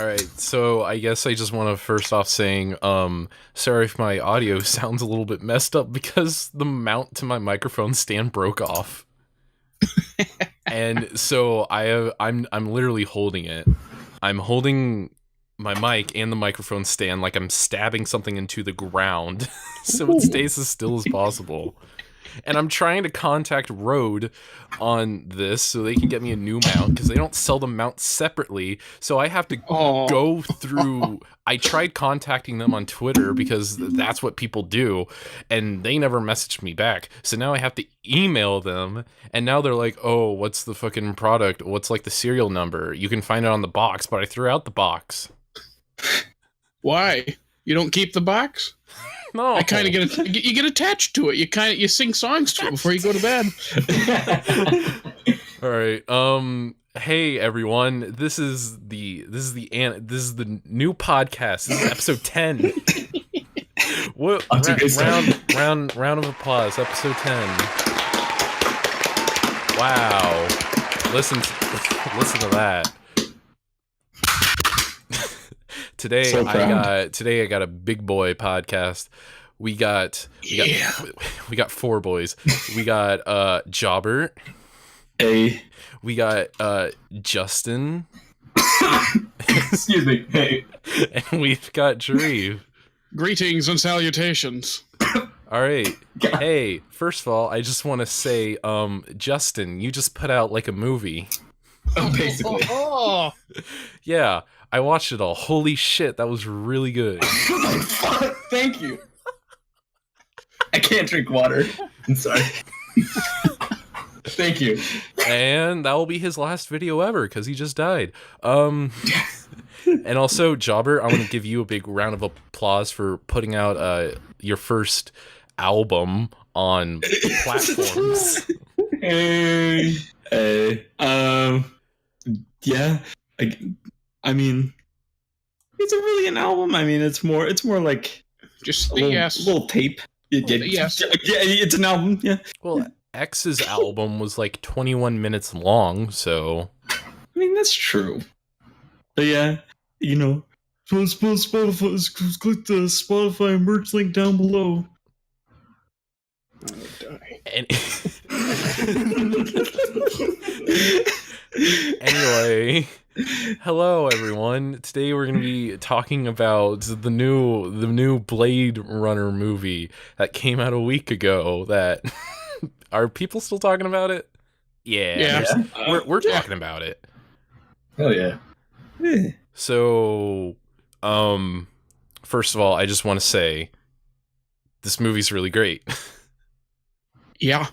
All right, so I guess I just want to first off saying, sorry if my audio sounds a little bit messed up because the mount to my microphone stand broke off, and so I'm literally holding it. I'm holding my mic and the microphone stand like I'm stabbing something into the ground, so it stays as still as possible. And I'm trying to contact Rode on this so they can get me a new mount because they don't sell the mounts separately. So I have to go through. I tried contacting them on Twitter because that's what people do, and they never messaged me back. So now I have to email them, and now they're like, "Oh, what's the fucking product? What's like the serial number? You can find it on the box," but I threw out the box. Why? You don't keep the box? No, I kind of you get attached to it. You sing songs to it before you go to bed. All right. Hey everyone. This is the new podcast. This is episode 10. What round of applause. Episode 10. Wow. Listen to that. Today I got a big boy podcast. We got 4 boys. We got Jobert. Hey. We got Justin. Excuse me. Hey. And we've got Jareeve. Greetings and salutations. All right. Hey, first of all, I just want to say, Justin, you just put out like a movie. Oh, basically. Yeah. I watched it all. Holy shit, that was really good. Thank you. I can't drink water. I'm sorry. Thank you. And that will be his last video ever because he just died. And also, Jobber, I want to give you a big round of applause for putting out your first album on platforms. Hey. Yeah. I mean, is it really an album? I mean, it's more like just a little tape. Yes. Yeah, it's an album. Yeah. Well, X's album was like 21 minutes long, so I mean that's true. But yeah, you know, Spotify. Click the Spotify merch link down below. Anyway, hello everyone. Today we're going to be talking about the new Blade Runner movie that came out a week ago. That are people still talking about it? Yeah. We're talking about it. Oh yeah. So, first of all, I just want to say this movie's really great. Yeah.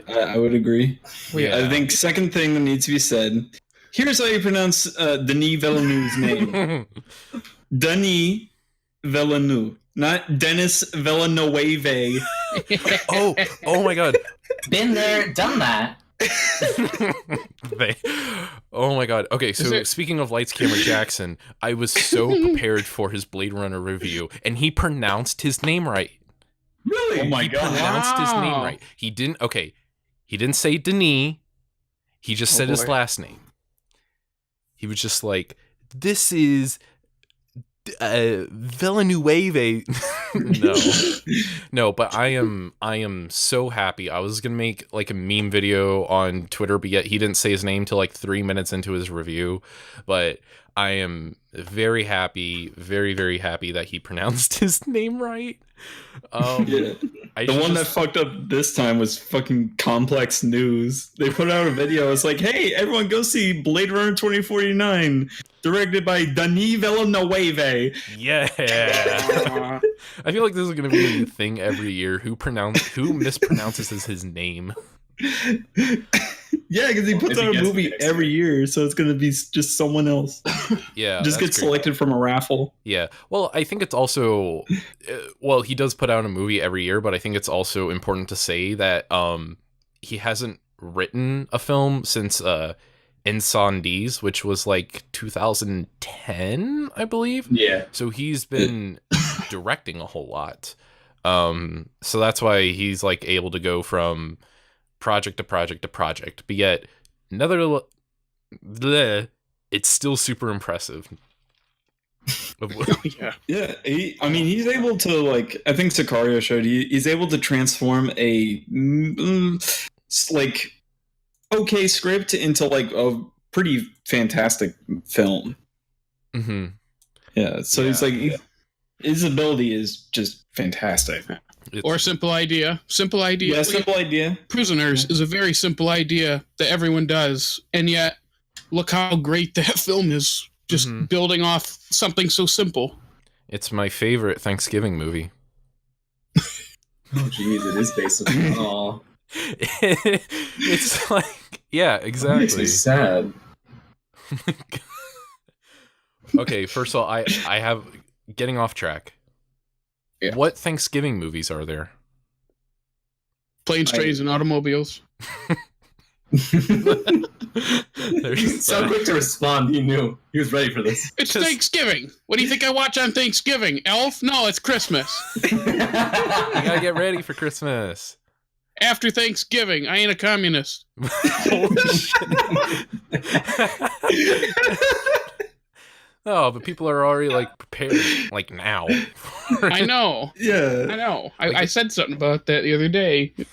I would agree. Yeah. I think second thing that needs to be said. Here's how you pronounce Denis Villeneuve's name. Denis Villeneuve, not Dennis Villeneuve. Oh my god. Been there, done that. Oh my god. Okay, so speaking of Lights Camera Jackson, I was so prepared for his Blade Runner review, and he pronounced his name right. Really? Oh my god. He pronounced his name right. He didn't say Denis. He just said his last name. He was just like, this is Villeneuve. No, but I am so happy. I was gonna make like a meme video on Twitter, but yet he didn't say his name till like 3 minutes into his review. But I am very happy, very, very happy that he pronounced his name right. The one that fucked up this time was fucking Complex News. They put out a video. It's like, hey, everyone go see Blade Runner 2049, directed by Denis Villeneuve. Yeah. I feel like this is going to be a thing every year. Who mispronounces his name? Yeah, because he puts out a movie every year, so it's going to be just someone else. Yeah. Just get selected from a raffle. Yeah. Well, I think it's also... well, he does put out a movie every year, but I think it's also important to say that he hasn't written a film since Incendies, which was like 2010, I believe. Yeah. So he's been directing a whole lot. So that's why he's like able to go from project to project to project, but yet it's still super impressive. Yeah. Yeah, he's able to, like, I think Sicario showed, he's able to transform a like okay script into like a pretty fantastic film. Mm-hmm. Yeah, so he's like, his ability is just fantastic. Or simple idea. Simple idea. Yeah, simple idea. Prisoners is a very simple idea that everyone does, and yet look how great that film is. Just building off something so simple. It's my favorite Thanksgiving movie. Oh, jeez, it is based on. It's like, yeah, exactly. That makes me sad. Okay, first of all, I have getting off track. Yeah. What Thanksgiving movies are there? Planes, trains, and automobiles. So quick to respond. He knew. He was ready for this. It's Thanksgiving. What do you think I watch on Thanksgiving? Elf? No, it's Christmas. You gotta get ready for Christmas. After Thanksgiving, I ain't a communist. Holy shit. Oh, but people are already like prepared, like now. I know. Yeah. I know. I said something about that the other day. It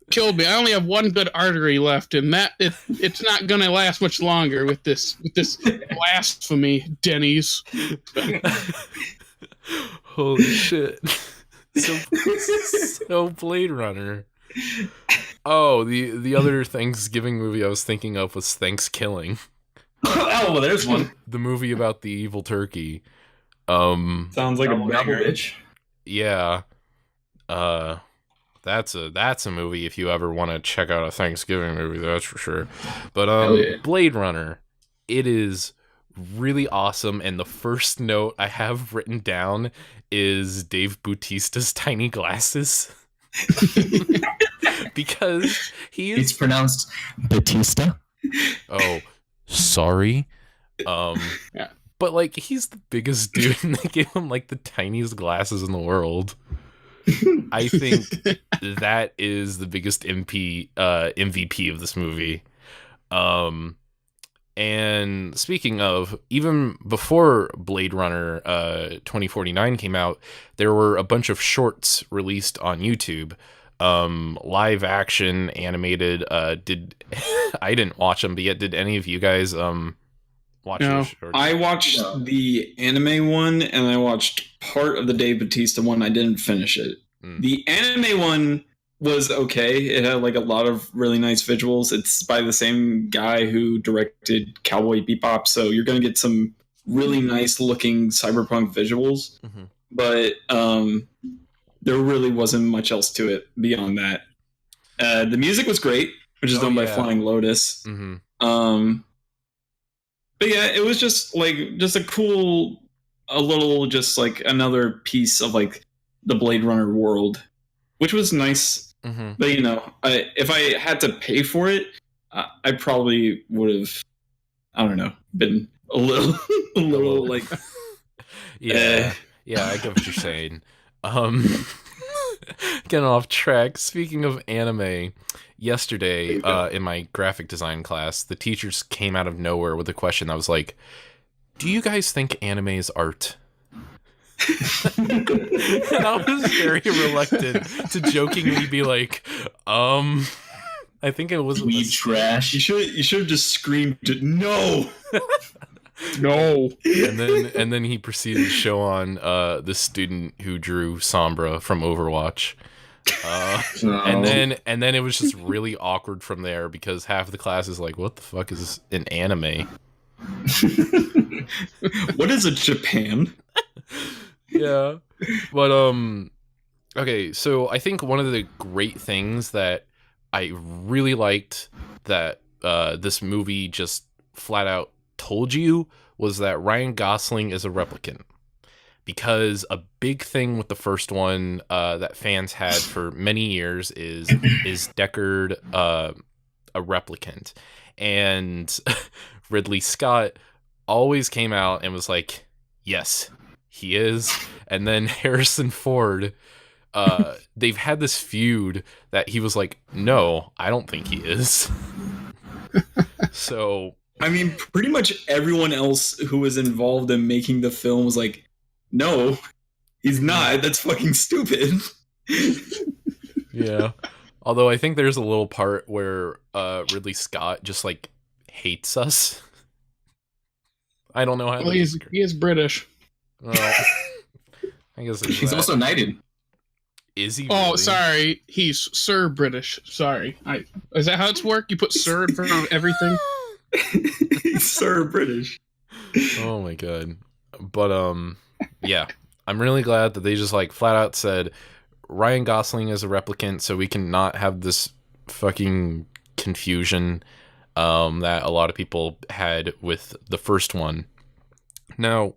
killed me. I only have one good artery left, and that it's not gonna last much longer with this blasphemy, Denny's. Holy shit. So Blade Runner. Oh, the other Thanksgiving movie I was thinking of was Thanksgiving. Oh, well, there's one. The movie about the evil turkey. Sounds like a banger. bitch. Yeah. That's a movie if you ever want to check out a Thanksgiving movie, that's for sure. But yeah. Blade Runner, it is really awesome, and the first note I have written down is Dave Bautista's tiny glasses. Because It's pronounced Batista. Oh, sorry. Yeah. But like he's the biggest dude and they gave him like the tiniest glasses in the world. I think that is the biggest MVP of this movie. And speaking of, even before Blade Runner 2049 came out, there were a bunch of shorts released on YouTube. Live action, animated. I didn't watch them, but yet did any of you guys watch No. those? I watched the anime one, and I watched part of the Dave Bautista one. I didn't finish it. The anime one was okay. It had like a lot of really nice visuals. It's by the same guy who directed Cowboy Bebop, so you're going to get some really nice looking cyberpunk visuals. Mm-hmm. But there really wasn't much else to it beyond that. The music was great, which is done by Flying Lotus. Mm-hmm. But yeah, it was just a cool, a little, just like another piece of like the Blade Runner world, which was nice. Mm-hmm. But you know, if I had to pay for it, I probably would have, I don't know, been a little like, yeah, I get what you're saying. Getting off track. Speaking of anime, yesterday in my graphic design class, the teachers came out of nowhere with a question that was like, "Do you guys think anime is art?" And I was very reluctant to jokingly be like, I think it was Weed trash. you should have just screamed no. No. And then he proceeded to show on the student who drew Sombra from Overwatch. No. And then it was just really awkward from there because half of the class is like, what the fuck is an anime? What is a Japan? Yeah. But okay, so I think one of the great things that I really liked that this movie just flat out told you was that Ryan Gosling is a replicant. Because a big thing with the first one that fans had for many years is Deckard a replicant? And Ridley Scott always came out and was like, yes, he is. And then Harrison Ford, they've had this feud that he was like, no, I don't think he is. So I mean, pretty much everyone else who was involved in making the film was like, no, he's not. That's fucking stupid. Yeah. Although I think there's a little part where Ridley Scott just like hates us. I don't know how. Well, he is British. Well, I guess he's also knighted. Is he? Oh, really? sorry, he's Sir British. Sorry, is that how it's work? You put Sir in front of everything. Sir British. Oh my god. But yeah, I'm really glad that they just like flat out said Ryan Gosling is a replicant, so we can not have this fucking confusion that a lot of people had with the first one. Now,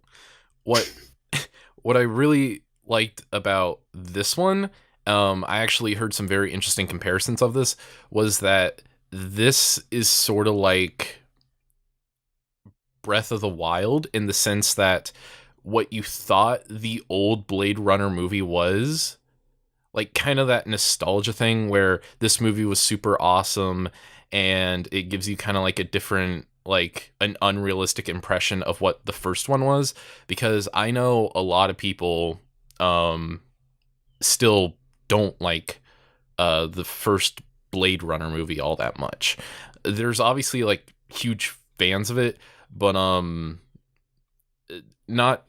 what I really liked about this one, I actually heard some very interesting comparisons of this, was that this is sort of like Breath of the Wild in the sense that what you thought the old Blade Runner movie was, like kind of that nostalgia thing where this movie was super awesome and it gives you kind of like a different, like an unrealistic impression of what the first one was, because I know a lot of people still don't like the first Blade Runner movie all that much. There's obviously like huge fans of it, but not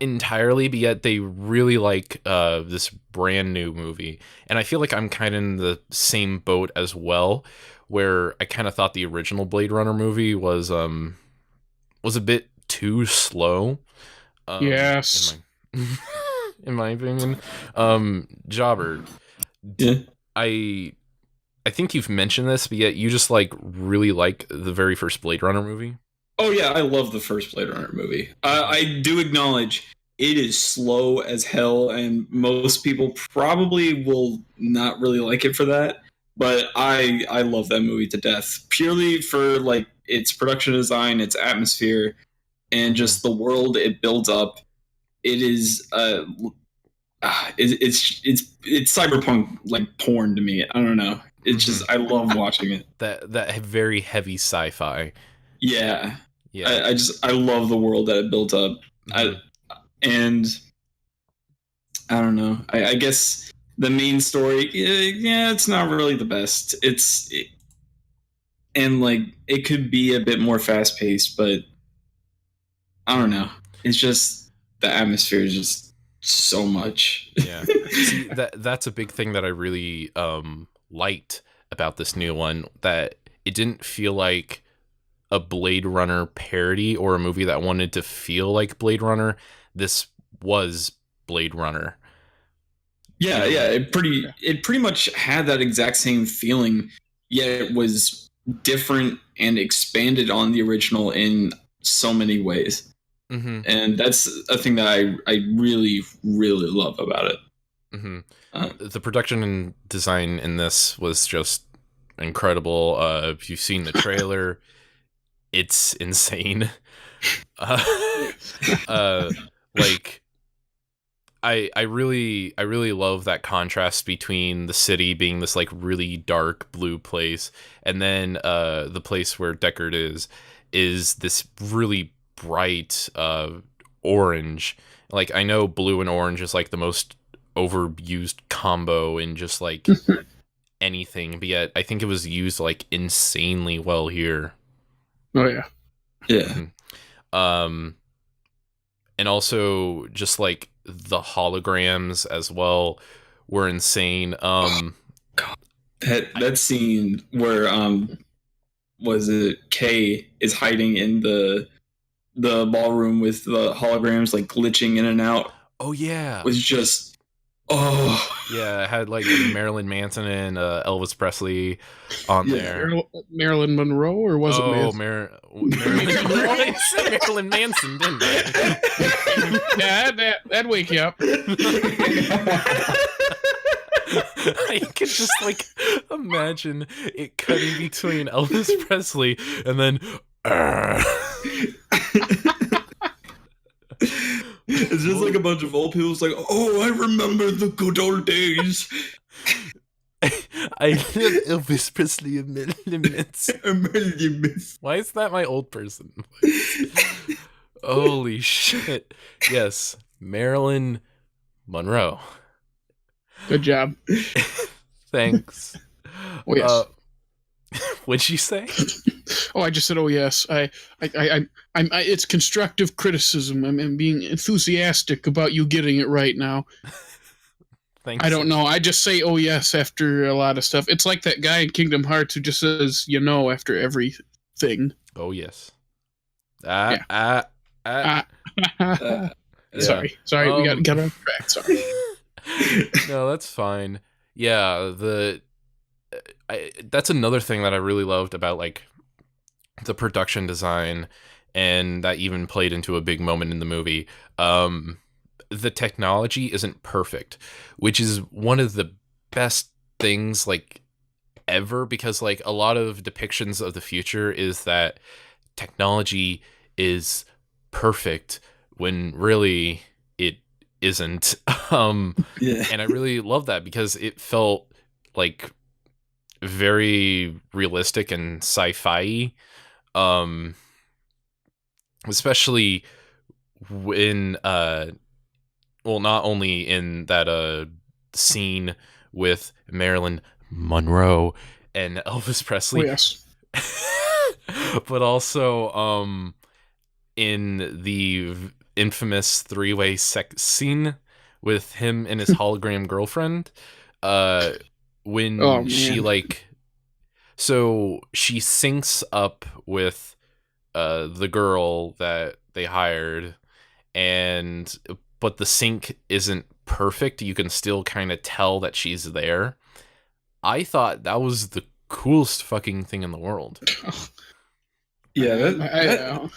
entirely, but yet they really like this brand new movie. And I feel like I'm kind of in the same boat as well, where I kind of thought the original Blade Runner movie was a bit too slow. Yes. In my opinion. Jobert. Yeah. I think you've mentioned this, but yet you just like really like the very first Blade Runner movie. Oh yeah, I love the first Blade Runner movie. I do acknowledge it is slow as hell, and most people probably will not really like it for that. But I love that movie to death, purely for like its production design, its atmosphere, and just the world it builds up. It is it's cyberpunk like porn to me. I don't know. It's just I love watching it. That very heavy sci-fi. Yeah. Yeah. I love the world that it built up. And I don't know. I guess the main story, yeah, it's not really the best. And like it could be a bit more fast paced, but I don't know. It's just the atmosphere is just so much. Yeah. See, that's a big thing that I really liked about this new one, that it didn't feel like a Blade Runner parody or a movie that wanted to feel like Blade Runner. This was Blade Runner. Yeah, it pretty much had that exact same feeling, yet it was different and expanded on the original in so many ways. Mm-hmm. And that's a thing that I really, really love about it. Mm-hmm. The production and design in this was just incredible. If you've seen the trailer, it's insane. Like I really love that contrast between the city being this like really dark blue place, and then the place where Deckard is this really bright orange. Like I know blue and orange is like the most overused combo in just like anything, but yet I think it was used like insanely well here. Oh yeah. Yeah. And also just like the holograms as well were insane. God. That scene where was it Kay is hiding in the ballroom with the holograms like glitching in and out. Oh yeah. Was just yeah, it had like Marilyn Manson and Elvis Presley on there. Marilyn Monroe, or was it Manson? Marilyn Monroe? I said Marilyn Manson, didn't I? Yeah, that'd wake you up. I could just like imagine it cutting between Elvis Presley and then it's just like a bunch of old people. It's like, oh, I remember the good old days. I love Elvis Presley a million minutes. Why is that my old person voice? Holy shit. Yes, Marilyn Monroe. Good job. Thanks. Oh yes. What'd you say? Oh, I just said, oh yes. It's constructive criticism. I'm being enthusiastic about you getting it right now. Thanks. I don't know. I just say, oh yes, after a lot of stuff. It's like that guy in Kingdom Hearts who just says, after everything. Oh yes. Yeah. Sorry, we got off track. Sorry. No, that's fine. Yeah, that's another thing that I really loved about like the production design, and that even played into a big moment in the movie. The technology isn't perfect, which is one of the best things like ever, because like a lot of depictions of the future is that technology is perfect when really it isn't. And I really love that because it felt like very realistic and sci-fi, especially when not only in that scene with Marilyn Monroe and Elvis Presley, Oh, yes. but also in the infamous three-way sex scene with him and his hologram girlfriend, when she she syncs up with the girl that they hired, but the sync isn't perfect. You can still kind of tell that she's there. I thought that was the coolest fucking thing in the world. Yeah,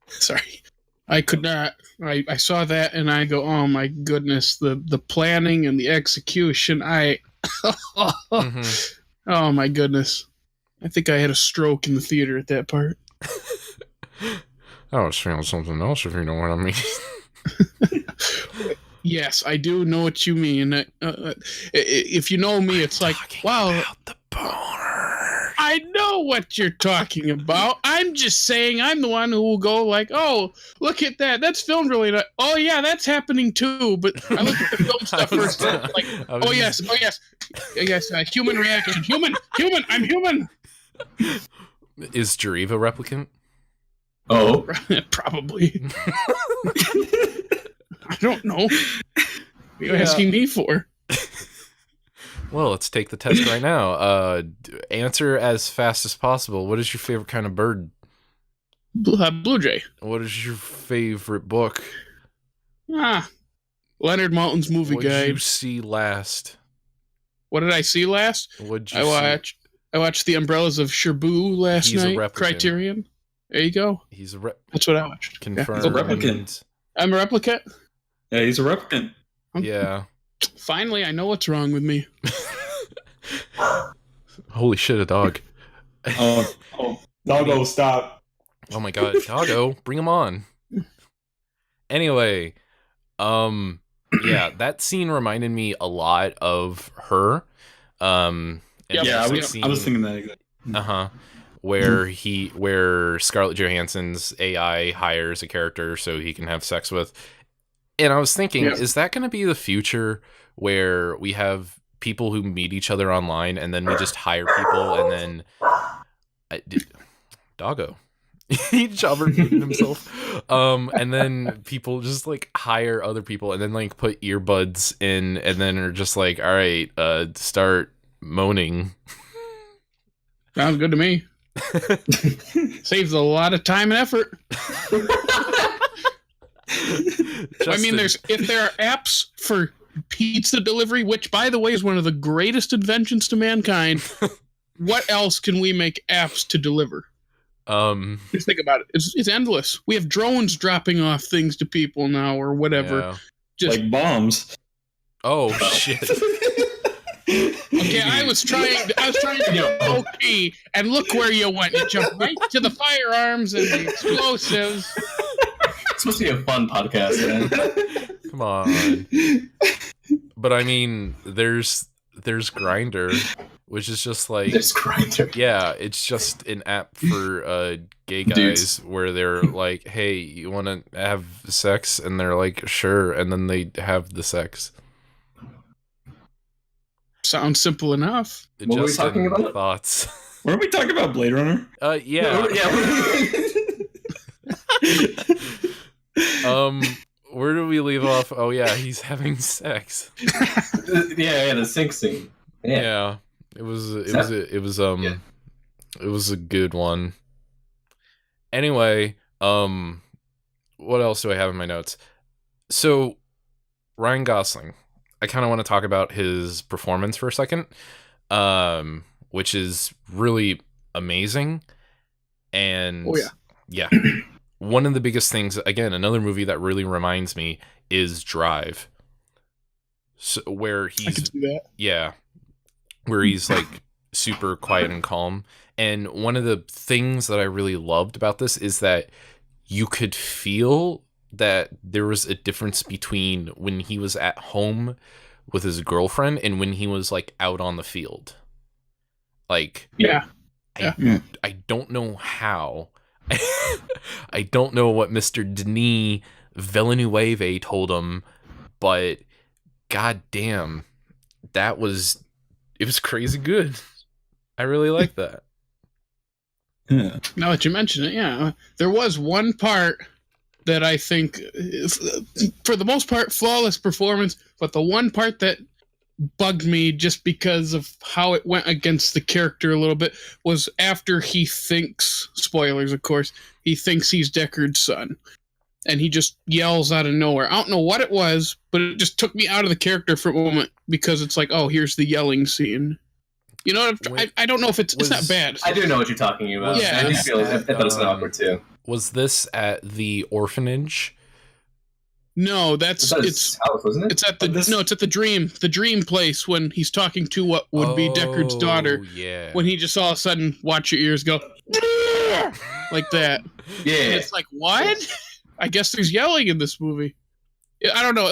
sorry. I could not. I saw that and I go, oh my goodness, the planning and the execution. Mm-hmm. Oh my goodness. I think I had a stroke in the theater at that part. I was feeling something else, if you know what I mean. Yes, I do know what you mean. If you know me, it's like, wow. About the boner. I know what you're talking about. I'm just saying I'm the one who will go like, oh, look at that. That's filmed really nice. Oh, yeah, that's happening too. But I look at the film stuff first. Like, oh, yes. Yes, human reaction. Human, I'm human. Is Jareeve a replicant? Oh. Probably. I don't know. What are you asking me for? Well, let's take the test right now. Answer as fast as possible. What is your favorite kind of bird? Blue jay. What is your favorite book? Leonard Maltin's movie What guide. did you see last? What did I see last? What'd you see? I watched The Umbrellas of Cherbourg last He's a night. replicant. Criterion. There you go. He's a That's what I watched. confirmed. He's a replicant. I'm a replicant. Yeah, he's a replicant. Yeah. Finally, I know what's wrong with me. Holy shit, a dog. Oh, doggo, stop. Oh my god, doggo, bring him on. Anyway, yeah, that scene reminded me a lot of Her. And Yeah, I there's a was scene- thinking that exactly. where Scarlett Johansson's AI hires a character so he can have sex with. And I was thinking, is that going to be the future where we have people who meet each other online and then we just hire people and then doggo. Jobert muted himself. And then people just like hire other people and then like put earbuds in and then are just like, all right, start moaning. Sounds good to me. Saves a lot of time and effort. I mean, if there are apps for pizza delivery, which by the way is one of the greatest inventions to mankind, what else can we make apps to deliver? Just think about it. It's endless. We have drones dropping off things to people now or whatever. Yeah. Just Like bombs. Oh shit. okay, I was trying to be OP, and look where you went. You jumped right to the firearms and the explosives. It's supposed to be a fun podcast, man. Come on. But I mean, there's there's Grinder, which is just like There's Grindr. yeah, it's just an app for gay guys Dudes. where they're like, "Hey, you want to have sex?" and they're like, "Sure," and then they have the sex. Sounds simple enough. What were we talking Justin, about? thoughts? Weren't we talking about Blade Runner? Yeah. Where do we leave off? Oh yeah, he's having sex. yeah, the sync scene. Yeah. It was a good one. Anyway, what else do I have in my notes? So Ryan Gosling, I kind of want to talk about his performance for a second, which is really amazing. And yeah, one of the biggest things, again, another movie that really reminds me is Drive. So, where he's, I can see that. yeah, where he's like super quiet and calm. And one of the things that I really loved about this is that you could feel that there was a difference between when he was at home with his girlfriend and when he was like out on the field. Like, Yeah. I don't know how. I don't know what Mr. Denis Villeneuve told him, but god damn, it was crazy good. I really like that. Yeah. Now that you mention it, yeah, there was one part that I think, for the most part, flawless performance, but the one part that bugged me just because of how it went against the character a little bit was after he thinks, spoilers of course, he thinks he's Deckard's son. And he just yells out of nowhere. I don't know what it was, but it just took me out of the character for a moment because it's like, oh, here's the yelling scene. You know, I don't know if it's not bad. I do know what you're talking about. Yeah, I thought it was awkward too. Was this at the orphanage? No, it's House, wasn't it? it's at the dream place when he's talking to what would be Deckard's daughter. Yeah. When he just all of a sudden watch your ears go like that. Yeah. And it's like, what? I guess there's yelling in this movie. I don't know.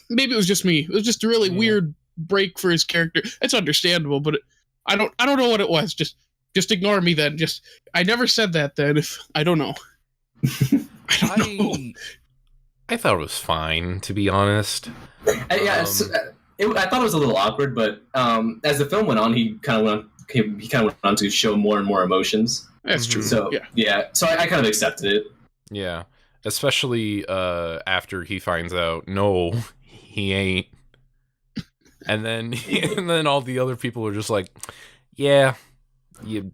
Maybe it was just me. It was just a really weird break for his character. It's understandable, but I don't know what it was. Just ignore me then. I never said that then. If I don't know. I don't know. I thought it was fine, to be honest. I thought it was a little awkward, but as the film went on, he kind of went on to show more and more emotions. That's true. So so I kind of accepted it. Yeah, especially after he finds out, no, he ain't. And then all the other people are just like, yeah, you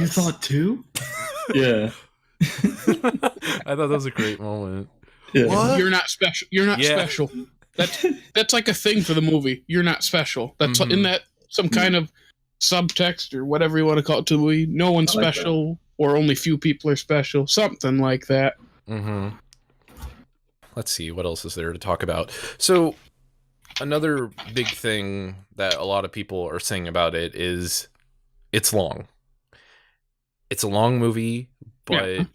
thought too? Yeah. I thought that was a great moment. Yeah. What? You're not special. You're not special. That's like a thing for the movie. You're not special. That's in that some kind of subtext or whatever you want to call it to the movie. No one's special, or only few people are special. Something like that. Mm-hmm. Let's see, what else is there to talk about? So, another big thing that a lot of people are saying about it is it's long. It's a long movie, but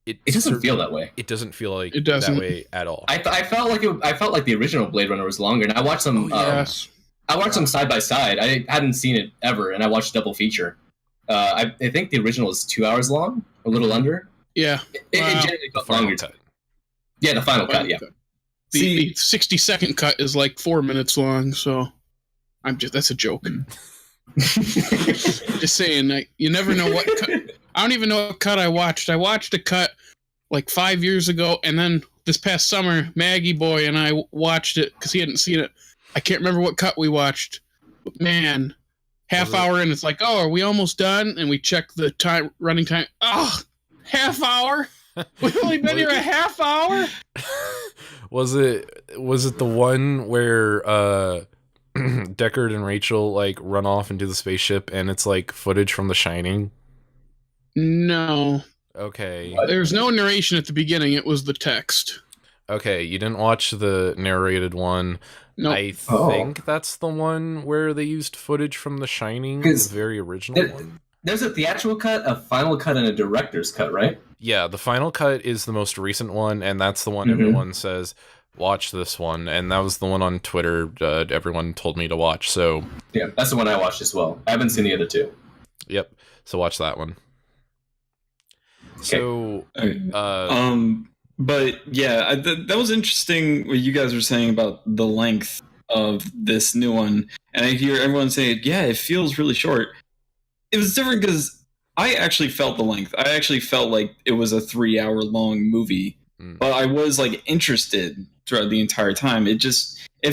it doesn't feel that way. It doesn't feel like that way at all. I felt like the original Blade Runner was longer, and I watched them. Yes. I watched them side by side. I hadn't seen it ever, and I watched a double feature. I think the original is 2 hours long, a little under. Yeah. It generally felt longer. Cut. Yeah, the final cut. Yeah. The 60-second cut is like 4 minutes long, so that's a joke. Just saying, you never know what cut. I don't even know what cut I watched. I watched a cut like 5 years ago, and then this past summer, Maggie Boy and I watched it because he hadn't seen it. I can't remember what cut we watched. But man, half hour in, it's like, oh, are we almost done? And we check the running time. Oh, half hour? We've only been here a half hour? Was it the one where Deckard and Rachel like run off into the spaceship and it's like footage from The Shining? No. Okay. There's no narration at the beginning. It was the text. Okay, you didn't watch the narrated one. No. I think that's the one where they used footage from The Shining, the very original one. There's a theatrical cut, a final cut, and a director's cut, right? Yeah, the final cut is the most recent one, and that's the one everyone says, watch this one, and that was the one on Twitter. Everyone told me to watch. So Yeah, that's the one I watched as well. I haven't seen the other two. yep. So watch that one. So, but yeah, that was interesting what you guys were saying about the length of this new one, and I hear everyone saying, "Yeah, it feels really short." It was different because I actually felt the length. I actually felt like it was a 3-hour long movie, but I was like interested throughout the entire time. It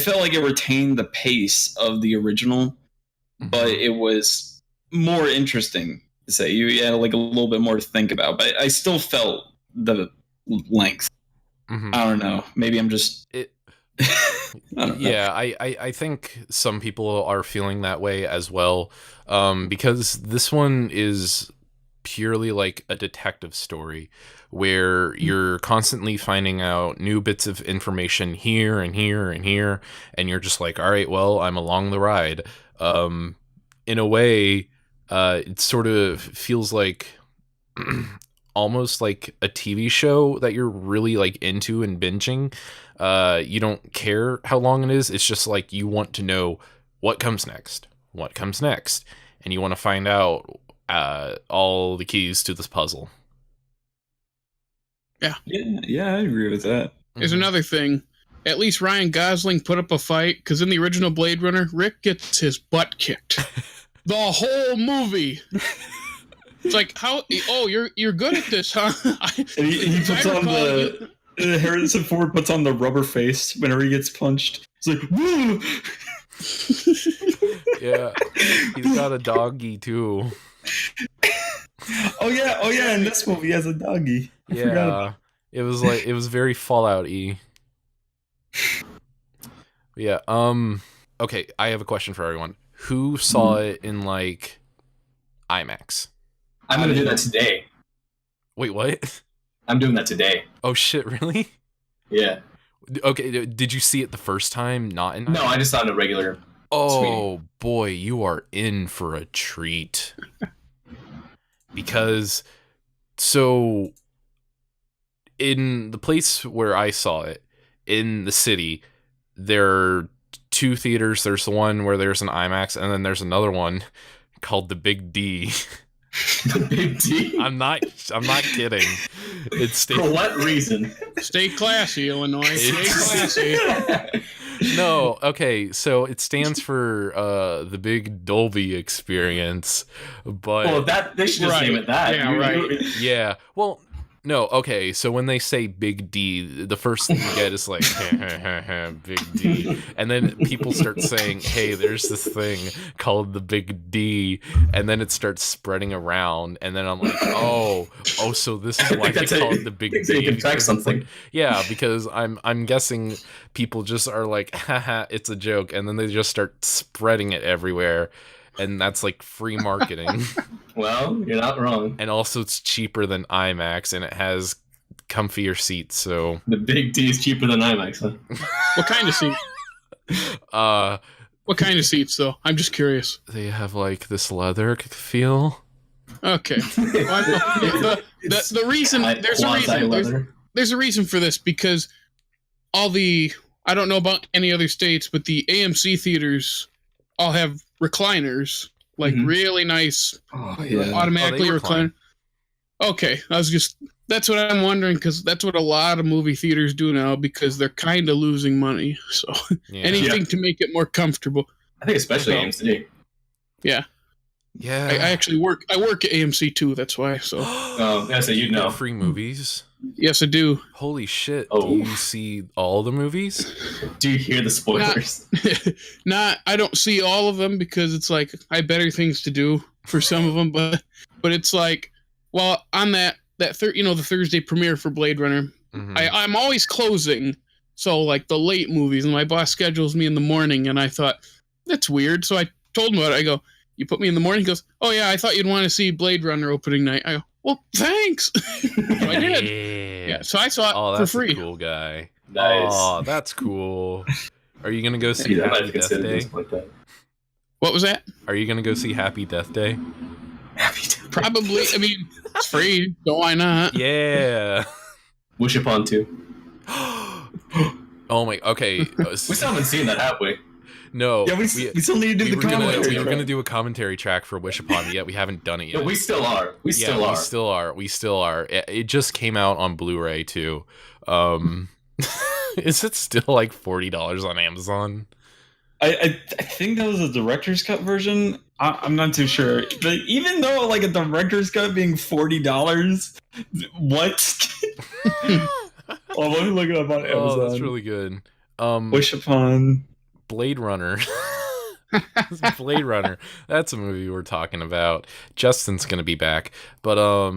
felt like it retained the pace of the original, but it was more interesting to say. You had like a little bit more to think about, but I still felt the length. I don't know. Maybe I'm just. I think some people are feeling that way as well, because this one is purely like a detective story where you're constantly finding out new bits of information here and here and here, and you're just like, all right, well, I'm along the ride. In a way, it sort of feels like almost like a TV show that you're really like into and binging. You don't care how long it is. It's just like you want to know what comes next, and you want to find out all the keys to this puzzle. Yeah, I agree with that. There's another thing. At least Ryan Gosling put up a fight, because in the original Blade Runner, Rick gets his butt kicked. The whole movie. It's like, how? Oh, you're good at this, huh? And he puts on Harrison Ford puts on the rubber face whenever he gets punched. It's like, woo! Yeah, he's got a doggy too. Oh yeah, in this movie he has a doggy. Yeah, it was very Fallout-y. Yeah. Okay, I have a question for everyone. Who saw it in like IMAX? I'm gonna do that today. Wait, what? I'm doing that today. Oh shit, really? Yeah. Okay, did you see it the first time, not in IMAX? No, I just saw it in a regular. Oh boy, you are in for a treat. Because so in the place where I saw it in the city, there are 2 theaters. There's the one where there's an IMAX, and then there's another one called the Big D. The Big D? I'm not kidding. It's For what reason? Stay classy, Illinois. Stay classy. No, okay, so it stands for the Big Dolby Experience, but they should just name it that. Yeah, right. Yeah. Well, no, okay, so when they say Big D, the first thing you get is like Big D. And then people start saying, hey, there's this thing called the Big D, and then it starts spreading around, and then I'm like, oh, so this is why they call it the Big D. You can track something. Like, yeah, because I'm guessing people just are like, haha, it's a joke, and then they just start spreading it everywhere. And that's like free marketing. Well, you're not wrong. And also it's cheaper than IMAX, and it has comfier seats, so The Big D is cheaper than IMAX, huh? What kind of seat? What kind of seats, though? I'm just curious. They have like this leather feel. Okay. The reason there's a reason for this, because I don't know about any other states, but the AMC theaters all have recliners, like really nice, automatically recline. Okay, that's what I'm wondering, because that's what a lot of movie theaters do now, because they're kind of losing money. So anything to make it more comfortable. I think especially AMC. Yeah. Yeah. I actually work at AMC too, that's why. So so you'd know. Free movies. Yes, I do. Holy shit. Oh. Do you see all the movies? Do you hear the spoilers? I don't see all of them, because it's like I have better things to do for some of them, but it's like, well, on the Thursday premiere for Blade Runner, I'm always closing, so like the late movies, and my boss schedules me in the morning, and I thought, that's weird, so I told him about it. I go, you put me in the morning? He goes, oh yeah, I thought you'd want to see Blade Runner opening night. I go, well, thanks. So I did. Yeah, so I saw it for free. A cool guy. Nice. Oh, that's cool. Are you gonna go see Happy Death Day? What was that? Are you gonna go see Happy Death Day? Probably. I mean, it's free, so why not? Yeah. Wish Upon 2. Oh my. Okay. We still haven't seen that, have we? No. Yeah, we still need to do the commentary. We were gonna do a commentary track for Wish Upon Me, yet we haven't done it yet. No, we still are. We still are. It just came out on Blu-ray too. Is it still like $40 on Amazon? I think that was a director's cut version. I'm not too sure. But even though like a director's cut being $40, what? Oh, let me look it up on Amazon. Oh, that's really good. Wish Upon Blade Runner. Blade Runner. That's a movie we're talking about. Justin's gonna be back, but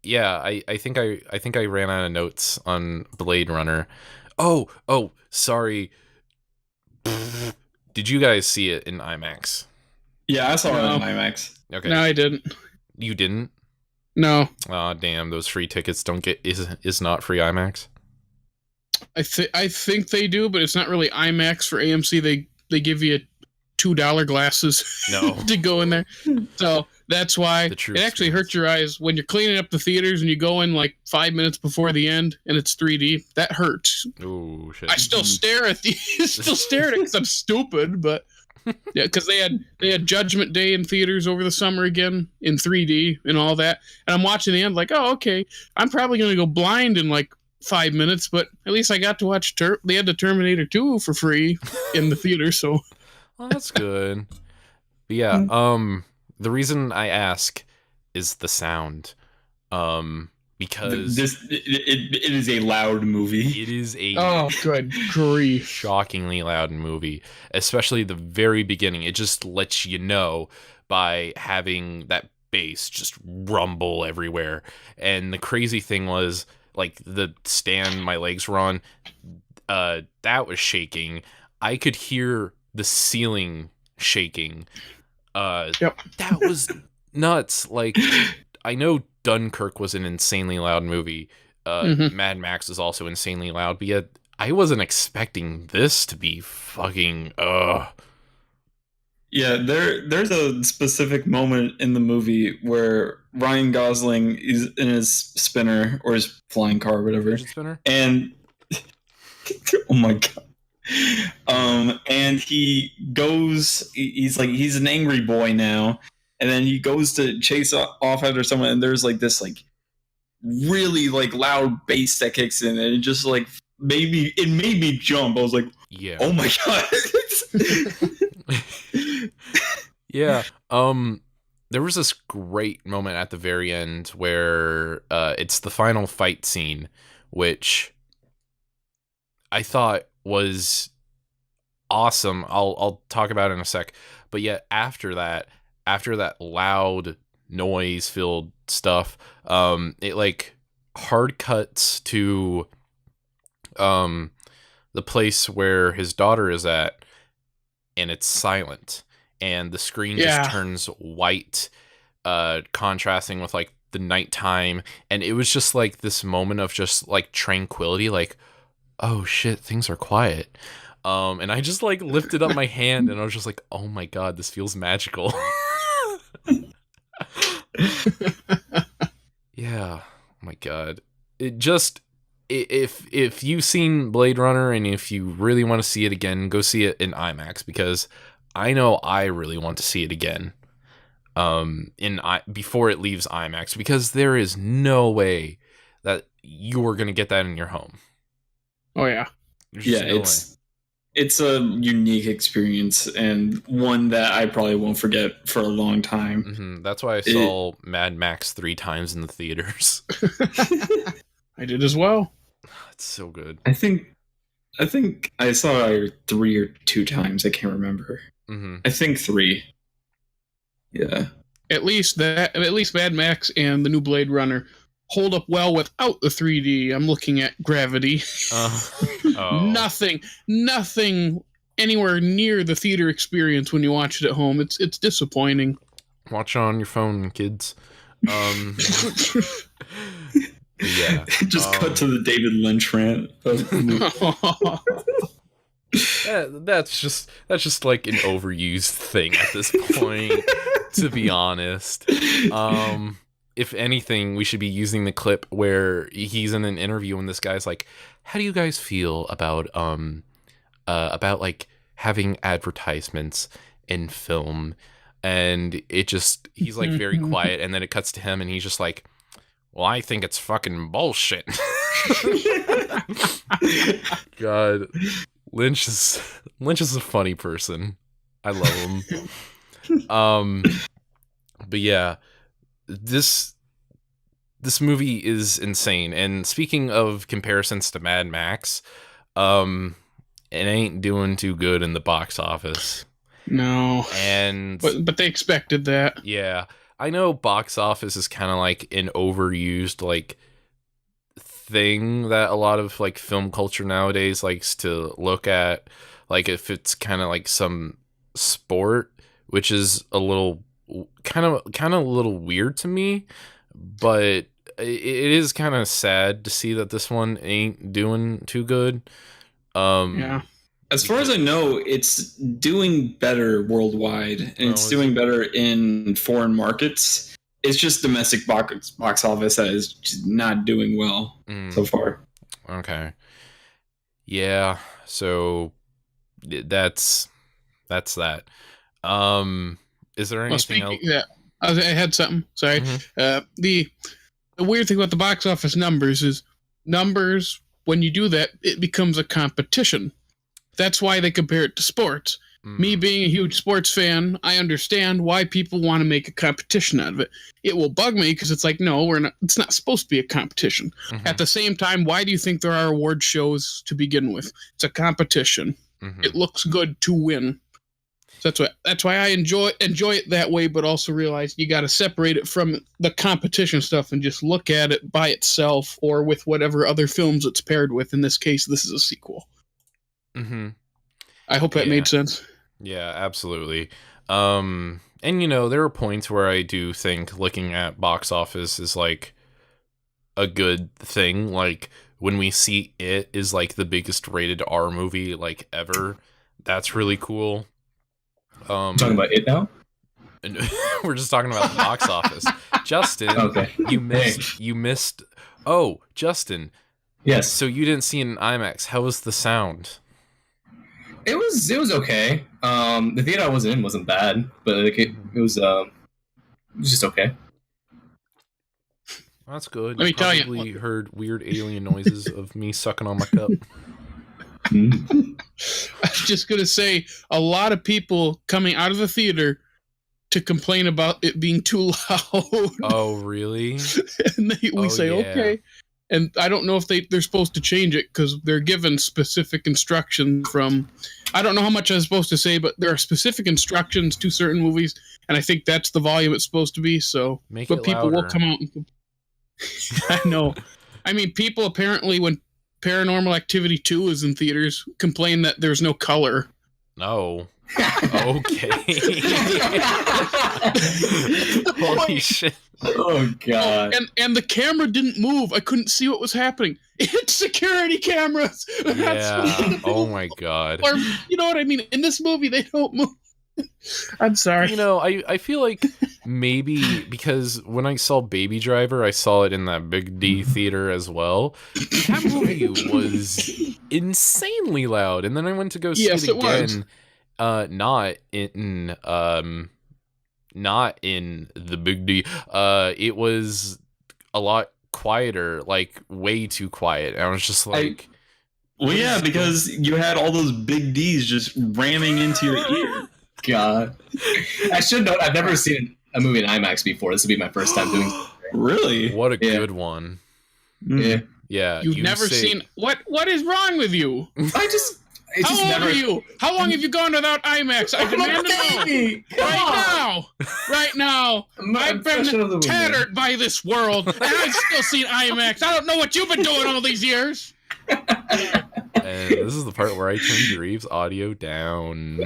yeah, I think I ran out of notes on Blade Runner. Oh, sorry. Did you guys see it in IMAX? Yeah, I saw it in IMAX. Okay. No, I didn't. You didn't? No. Aw, damn, those free tickets is not free IMAX? I think they do, but it's not really IMAX for AMC. They give you $2 glasses to go in there. So that's why it actually hurts your eyes when you're cleaning up the theaters and you go in like 5 minutes before the end and it's 3D. That hurts. Oh shit! I still stare at it because I'm stupid, but yeah, because they had Judgment Day in theaters over the summer again in 3D and all that, and I'm watching the end like, oh okay, I'm probably gonna go blind in like 5 minutes, but at least I got to watch they had the Terminator 2 for free in the theater, so. Oh, that's good. But yeah, the reason I ask is the sound. Because it is a loud movie. It is a good grief, shockingly loud movie, especially the very beginning. It just lets you know by having that bass just rumble everywhere. And the crazy thing was, like, the stand my legs were on, that was shaking. I could hear the ceiling shaking. That was nuts. Like, I know Dunkirk was an insanely loud movie. Mad Max is also insanely loud, but yet I wasn't expecting this to be fucking Yeah, there's a specific moment in the movie where Ryan Gosling is in his spinner or his flying car or whatever. Spinner? And oh my god. And he goes, he's an angry boy now, and then he goes to chase off after someone, and there's like this like really like loud bass that kicks in, and it just like made me jump. I was like, yeah, oh my god. Yeah. There was this great moment at the very end where it's the final fight scene, which I thought was awesome. I'll talk about it in a sec. But yet after that loud noise filled stuff, it like hard cuts to the place where his daughter is at, and it's silent, and the screen just turns white, contrasting with like the nighttime, and it was just like this moment of just like tranquility, like, oh shit, things are quiet. And I just like lifted up my hand and I was just like, oh my god, this feels magical. Yeah. Oh my god. It just, if you've seen Blade Runner and if you really want to see it again, go see it in IMAX, because I know I really want to see it again. Before it leaves IMAX, because there is no way that you're gonna get that in your home. Oh yeah. It's a unique experience, and one that I probably won't forget for a long time. Mm-hmm. That's why I saw Mad Max 3 times in the theaters. I did as well. It's so good. I think I saw it 3 or 2 times. I can't remember. Mm-hmm. I think 3. Yeah. At least Mad Max and the new Blade Runner hold up well without the 3D. I'm looking at Gravity. Nothing anywhere near the theater experience when you watch it at home. It's disappointing. Watch on your phone, kids. Yeah. Just cut to the David Lynch rant. That's just like an overused thing at this point, to be honest. If anything, we should be using the clip where he's in an interview and this guy's like, how do you guys feel about like having advertisements in film? And he's like very quiet, and then it cuts to him, and he's just like, well, I think it's fucking bullshit. God, Lynch is a funny person. I love him. But yeah, this movie is insane. And speaking of comparisons to Mad Max, it ain't doing too good in the box office. No. And but they expected that. Yeah. I know box office is kind of like an overused like thing that a lot of like film culture nowadays likes to look at, like if it's kind of like some sport, which is a little kind of a little weird to me, but it is kind of sad to see that this one ain't doing too good. Yeah. As far as I know, it's doing better worldwide, and it's doing better in foreign markets. It's just domestic box office that is just not doing well so far. Okay. Yeah, so that's that. Is there anything else? Yeah, I had something. Sorry. Mm-hmm. The weird thing about the box office numbers is when you do that, it becomes a competition. That's why they compare it to sports. Me being a huge sports fan, I understand why people want to make a competition out of it. It will bug me because it's like, no, it's not supposed to be a competition. At the same time, why do you think there are award shows to begin with? It's a competition. It looks good to win. So that's why I enjoy it that way, but also realize you got to separate it from the competition stuff and just look at it by itself or with whatever other films it's paired with. In this case, this is a sequel. I hope that made sense. Yeah, absolutely. And there are points where I do think looking at box office is like a good thing. Like when we see It is like the biggest rated R movie like ever. That's really cool. Talking about It now? We're just talking about the box office. Justin, okay. you missed. Oh, Justin. Yes. So you didn't see it in IMAX. How was the sound? It was okay. The theater I was in wasn't bad, but it was just okay. That's good. Let me tell you. Probably heard weird alien noises of me sucking on my cup. I was just gonna say, a lot of people coming out of the theater to complain about it being too loud. Oh, really? And we say, okay. And I don't know if they're supposed to change it because they're given specific instructions from... I don't know how much I'm supposed to say, but there are specific instructions to certain movies, and I think that's the volume it's supposed to be. So, but people will come out and... I know. I mean, people apparently, when Paranormal Activity 2 is in theaters, complain that there's no color. No. Okay. Holy shit. Oh god. And the camera didn't move. I couldn't see what was happening. It's security cameras. Yeah. Oh my god. Or you know what I mean? In this movie they don't move. I'm sorry. I feel like maybe because when I saw Baby Driver, I saw it in that Big D theater as well. That movie was insanely loud, and then I went to go see it again. Not in the Big D. It was a lot quieter, like way too quiet. And I was just like, well, yeah, because you had all those big D's just ramming into your ear. God, I should know. I've never seen a movie in IMAX before. This would be my first time doing it. Really? What a good one. Yeah. You've never seen... What is wrong with you? How old are you? How long have you gone without IMAX? I demand to know. Right now. I've been tattered by this world, and I've still seen IMAX. I don't know what you've been doing all these years. And this is the part where I turn Jareeve's audio down.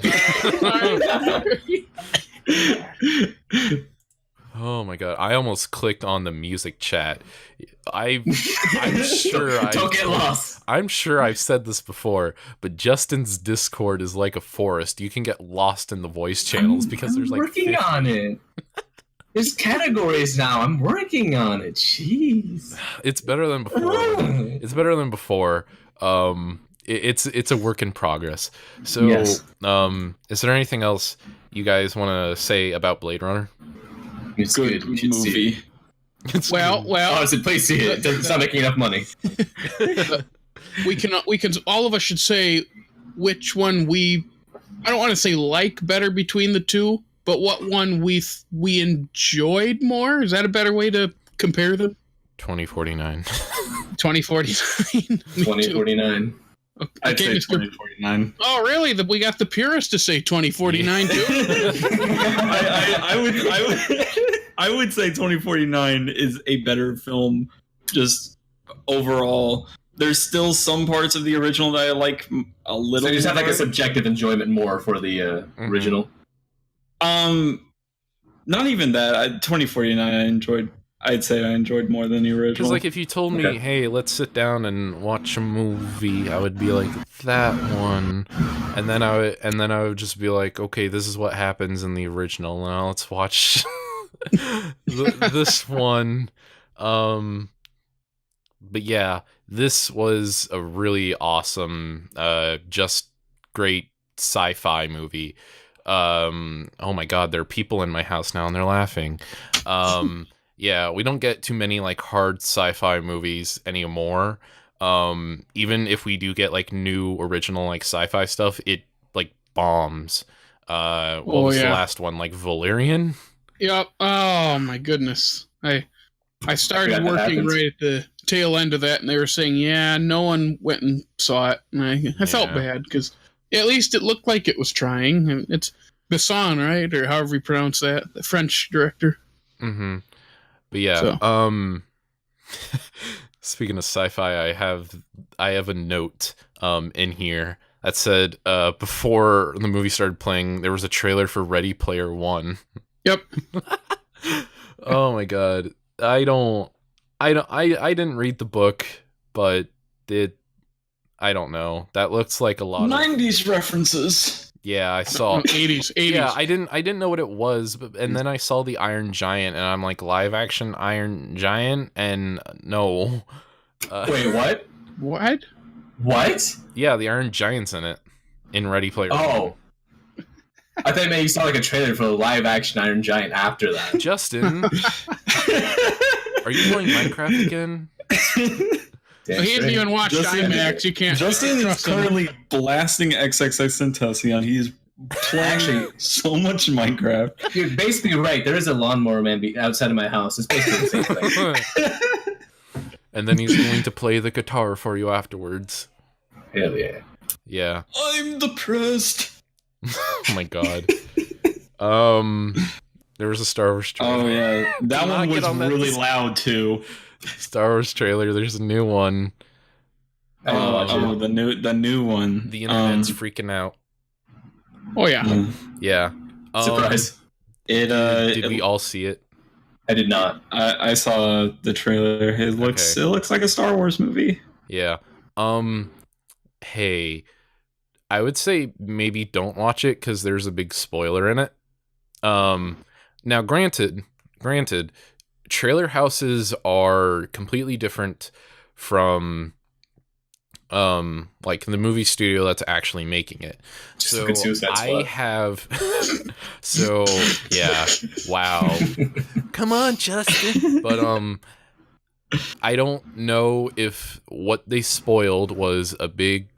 Oh my god! I almost clicked on the music chat. I'm sure don't get lost. I'm sure I've said this before, but Justin's Discord is like a forest. You can get lost in the voice channels because there's like working 50. on it. There's categories now. I'm working on it. Jeez. It's better than before. It's better than before. It's a work in progress. So, Yes. Is there anything else you guys want to say about Blade Runner? It's Good good. You should see movie. It's Well, Honestly, please see it. It's not making enough money. we can all of us should say which one I don't want to say like better between the two, but what one we enjoyed more. Is that a better way to compare them? 2049. 2049. 2049. I'd say Mr. 2049. Oh, really? We got the purists to say 2049 too. I would say 2049 is a better film, just overall. There's still some parts of the original that I like a little. So you just have like more. a subjective enjoyment more for the original. Not even that. 2049 I'd say I enjoyed more than the original. Because like if you told me, hey, let's sit down and watch a movie, I would be like, that one, and then I would just be like, okay, this is what happens in the original. Now let's watch this one. But yeah, this was a really awesome, just great sci-fi movie. Oh my god, there are people in my house now and they're laughing. Yeah, we don't get too many like hard sci-fi movies anymore. Even if we do get like new original like sci-fi stuff, it like bombs. What was the last one? Like Valerian? Yep. Oh my goodness. I started working right at the tail end of that, and they were saying, yeah, no one went and saw it, and I felt bad because at least it looked like it was trying. And it's Besson, right, or however you pronounce that, the French director. Mm-hmm. But yeah, speaking of sci-fi, I have a note in here that said before the movie started playing, there was a trailer for Ready Player One. Yep. Oh my god, I didn't read the book, but I don't know. That looks like a lot 90s references. Yeah, I saw 80s. Yeah, I didn't know what it was, and then I saw the Iron Giant, and I'm like, live action Iron Giant, and no. Wait, what? What? What? Yeah, the Iron Giant's in it in Ready Player One. Oh, I thought maybe you saw like a trailer for the live action Iron Giant after that. Justin, are you playing Minecraft again? He didn't even watch IMAX. You can't. Justin is currently blasting XXXTentacion. He's playing so much Minecraft. You're basically right. There is a lawnmower man outside of my house. It's basically the same thing. And then he's going to play the guitar for you afterwards. Hell yeah. Yeah. I'm depressed. Oh my god. There was a Star Wars trailer. Oh yeah, that one was really loud too. Star Wars trailer. There's a new one. The new one. The internet's freaking out. Oh yeah. Yeah. Surprise. Did we all see it? I did not. I saw the trailer. It looks like a Star Wars movie. Yeah. Hey, I would say maybe don't watch it because there's a big spoiler in it. Now, granted, trailer houses are completely different from like the movie studio that's actually making it. So I have so yeah, wow. Come on, Justin. But I don't know if what they spoiled was a big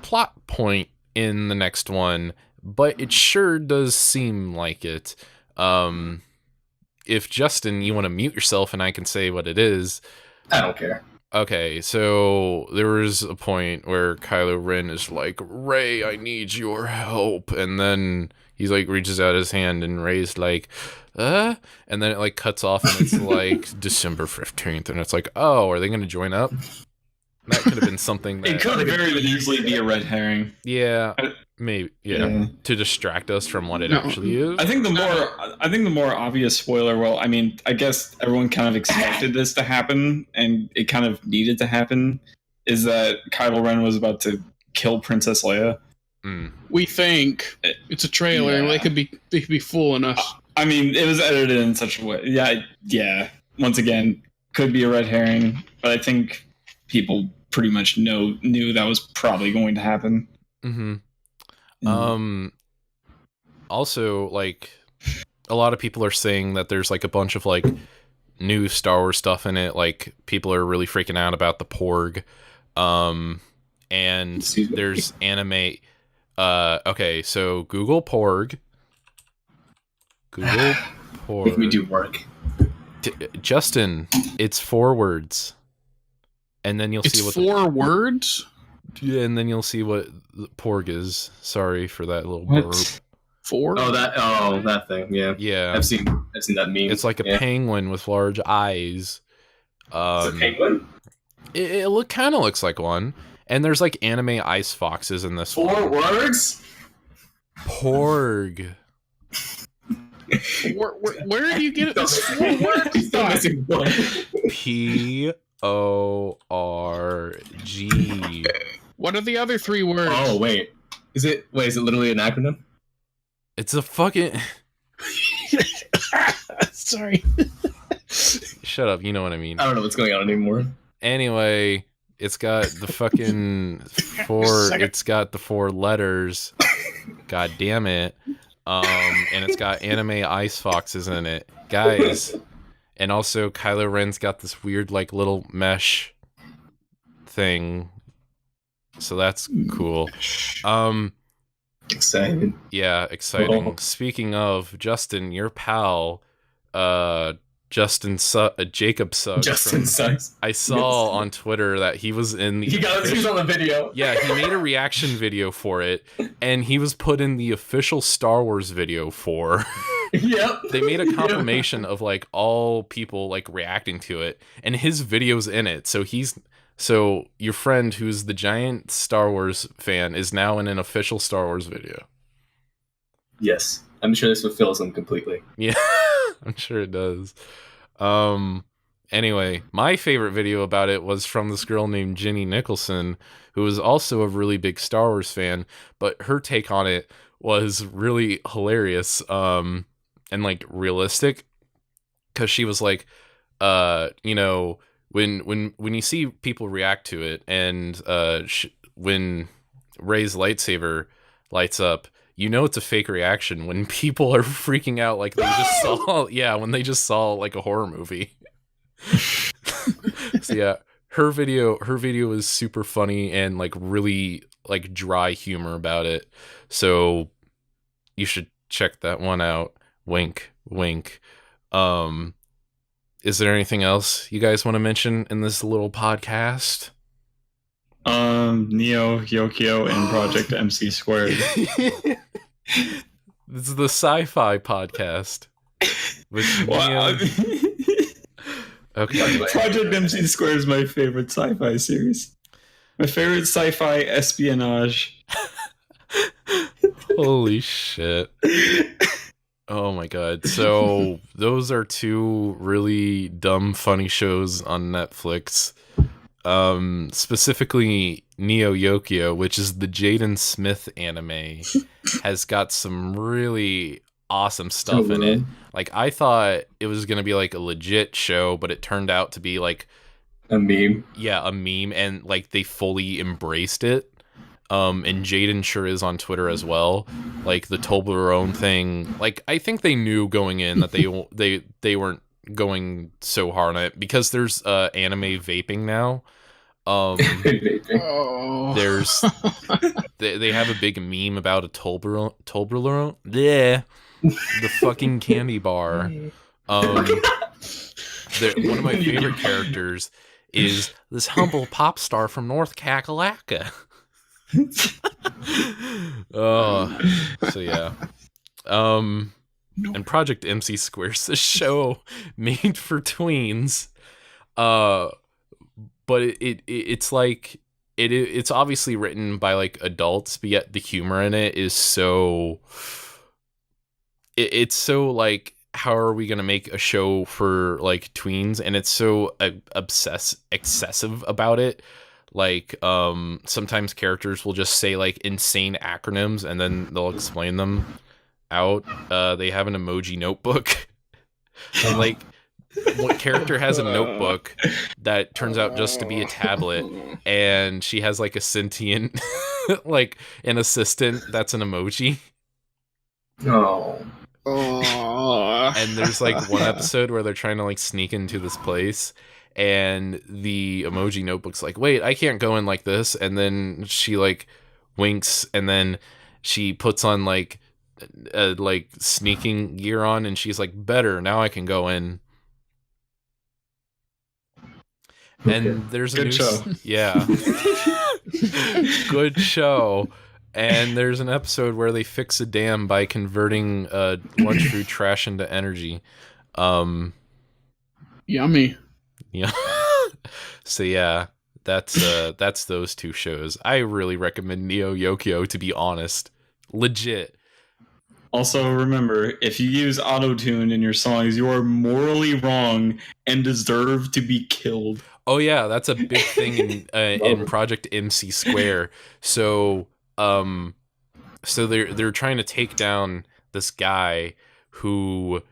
plot point in the next one, but it sure does seem like it. If Justin, you want to mute yourself and I can say what it is. I don't care. Okay, so there was a point where Kylo Ren is like, Rey, I need your help. And then he's like, reaches out his hand and Rey's like, and then it like cuts off and it's like December 15th. And it's like, oh, are they going to join up? That could have been something that... It could very easily be a red herring. Yeah, maybe. Yeah, to distract us from what it actually is. I think the more obvious spoiler. Well, I mean, I guess everyone kind of expected this to happen, and it kind of needed to happen. Is that Kylo Ren was about to kill Princess Leia? We think it's a trailer. Yeah. They could be fooling us. I mean, it was edited in such a way. Yeah. Once again, could be a red herring, but I think people pretty much knew that was probably going to happen. Mm-hmm. Also, like, a lot of people are saying that there's like a bunch of like new Star Wars stuff in it. Like, people are really freaking out about the Porg. And there's anime. Okay, so Google Porg. Google Porg. Make me do work. Justin, it's 4 words. And then you'll see what 4 words? Yeah, and then you'll see what Porg is. Sorry for that little burp. 4? Oh, that thing. Yeah. Yeah. I've seen that meme. It's like a penguin with large eyes. It's a penguin? It kind of looks like one. And there's like anime ice foxes in this 4 words? Porg. Where do you get it? This 4 words? He's still missing one. Porg. What are the other 3 words? Oh, wait. Is it literally an acronym? It's a fucking... Sorry. Shut up, you know what I mean. I don't know what's going on anymore. Anyway, it's got the fucking 4... It's got the 4 letters. God damn it. And it's got anime ice foxes in it. Guys. And also Kylo Ren's got this weird like little mesh thing. So that's cool. Excited. Yeah, exciting. Oh. Speaking of, Justin, your pal, Jacob Suggs. Justin Suggs. I saw on Twitter that he was in the... He was on the video. Yeah, he made a reaction video for it, and he was put in the official Star Wars video for... Yep. They made a compilation of like all people like reacting to it, and his video's in it. So your friend, who's the giant Star Wars fan, is now in an official Star Wars video. Yes, I'm sure this fulfills him completely. Yeah, I'm sure it does. Anyway, my favorite video about it was from this girl named Jenny Nicholson, who was also a really big Star Wars fan, but her take on it was really hilarious, and like realistic, because she was like, you know, when you see people react to it, and when Rey's lightsaber lights up, you know it's a fake reaction when people are freaking out like they just saw, when they just saw like a horror movie. So yeah, her video is super funny and like really like dry humor about it. So you should check that one out. Wink, wink. Is there anything else you guys want to mention in this little podcast? Neo, Yokio, and Project MC Squared. This is the sci-fi podcast. With Neo. Okay. Project MC Squared is my favorite sci-fi series. My favorite sci-fi espionage. Holy shit. Oh my god. So those are 2 really dumb funny shows on Netflix. Specifically Neo Yokio, which is the Jaden Smith anime, has got some really awesome stuff in it. Like, I thought it was gonna be like a legit show, but it turned out to be like a meme. Yeah, a meme, and like they fully embraced it. And Jaden sure is on Twitter as well. Like the Toblerone thing. Like, I think they knew going in that they weren't going so hard on it, because there's anime vaping now. There's they have a big meme about a Toblerone. Yeah, the fucking candy bar. One of my favorite characters is this humble pop star from North Kakalaka. So yeah. And Project MC Square's a show made for tweens. But it's like it's obviously written by like adults, but yet the humor in it is so it's so like, how are we gonna make a show for like tweens? And it's so excessive about it. Like, sometimes characters will just say like insane acronyms and then they'll explain them. out, they have an emoji notebook. And like, what character has a notebook that turns out just to be a tablet, and she has like a sentient, like an assistant that's an emoji. Oh. And there's like one episode where they're trying to like sneak into this place, and the emoji notebook's like, wait, I can't go in like this. And then she like winks, and then she puts on like sneaking gear on, and she's like, better, now I can go in. Okay. And there's a Good show. Yeah. Good show. And there's an episode where they fix a dam by converting lunch food trash into energy. Yummy. Yeah. So yeah, that's those two shows. I really recommend Neo Yokio, to be honest. Legit. Also, remember, if you use autotune in your songs, you are morally wrong and deserve to be killed. Oh yeah, that's a big thing in Project MC Square. So they're trying to take down this guy who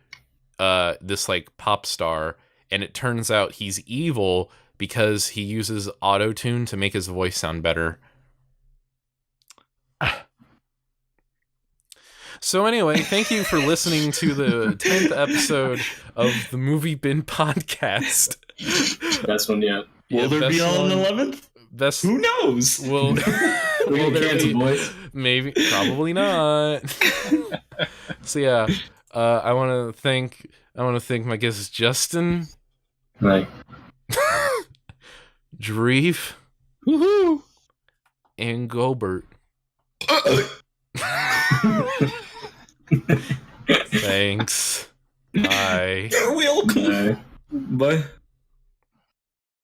this like pop star, and it turns out he's evil because he uses autotune to make his voice sound better. So anyway, thank you for listening to the 10th episode of the Movie Bin podcast. Best one yet. Will there be on the 11th? Best. Who knows? Will We're there cancel, be? boys. Maybe, probably not. So yeah, I want to thank my guest Justin, Right. Jareeve, Woohoo! and Jobert. Thanks. Bye. You're welcome. Bye.